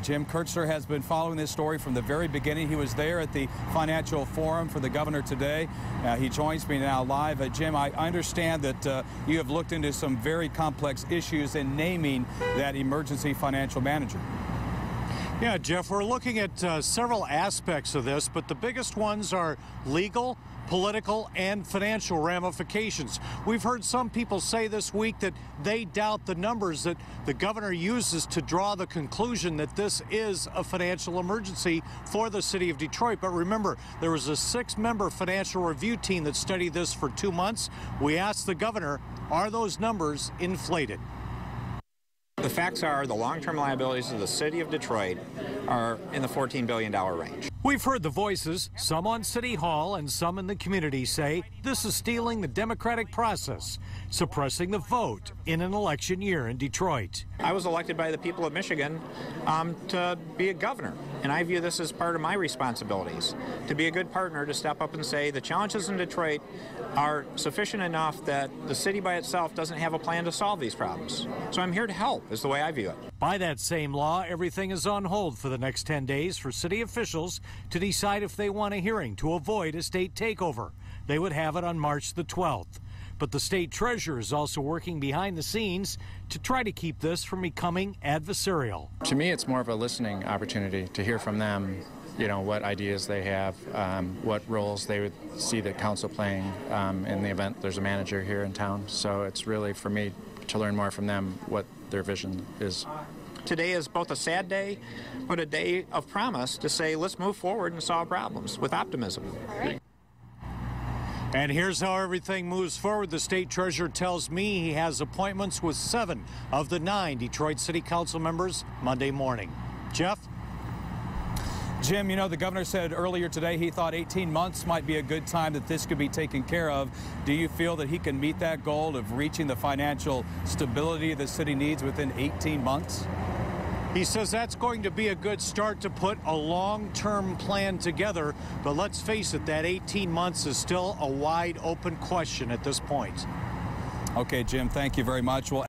Jim Kirchner has been following this story from the very beginning. He was there at the financial forum for the governor today. He joins me now live. Jim, I understand that you have looked into some very complex issues in naming that emergency financial manager. Yeah, Jeff, we're looking at several aspects of this, but the biggest ones are legal, political, and financial ramifications. We've heard some people say this week that they doubt the numbers that the governor uses to draw the conclusion that this is a financial emergency for the city of Detroit. But remember, there was a 6-member financial review team that studied this for 2 months. We asked the governor, are those numbers inflated? The facts are the long-term liabilities of the city of Detroit are in the $14 billion range. We've heard the voices, some on City Hall and some in the community, say this is stealing the democratic process, suppressing the vote in an election year in Detroit. I was elected by the people of Michigan to be a governor, and I view this as part of my responsibilities, to be a good partner, to step up and say the challenges in Detroit are sufficient enough that the city by itself doesn't have a plan to solve these problems. So I'm here to help, is the way I view it. By that same law, everything is on hold for the next 10 days for city officials to decide if they want a hearing to avoid a state takeover. They would have it on March the 12th. But the state treasurer is also working behind the scenes to try to keep this from becoming adversarial. To me, it's more of a listening opportunity to hear from them, you know, what ideas they have, what roles they would see the council playing in the event there's a manager here in town. So it's really for me to learn more from them what their vision is. Today is both a sad day, but a day of promise to say, let's move forward and solve problems with optimism. All right. And here's how everything moves forward. The state treasurer tells me he has appointments with 7 of the 9 Detroit City Council members Monday morning. Jeff? Jim, you know, the governor said earlier today he thought 18 months might be a good time that this could be taken care of. Do you feel that he can meet that goal of reaching the financial stability the city needs within 18 months? He says that's going to be a good start to put a long-term plan together. But let's face it, that 18 months is still a wide open question at this point. Okay, Jim, thank you very much. Well,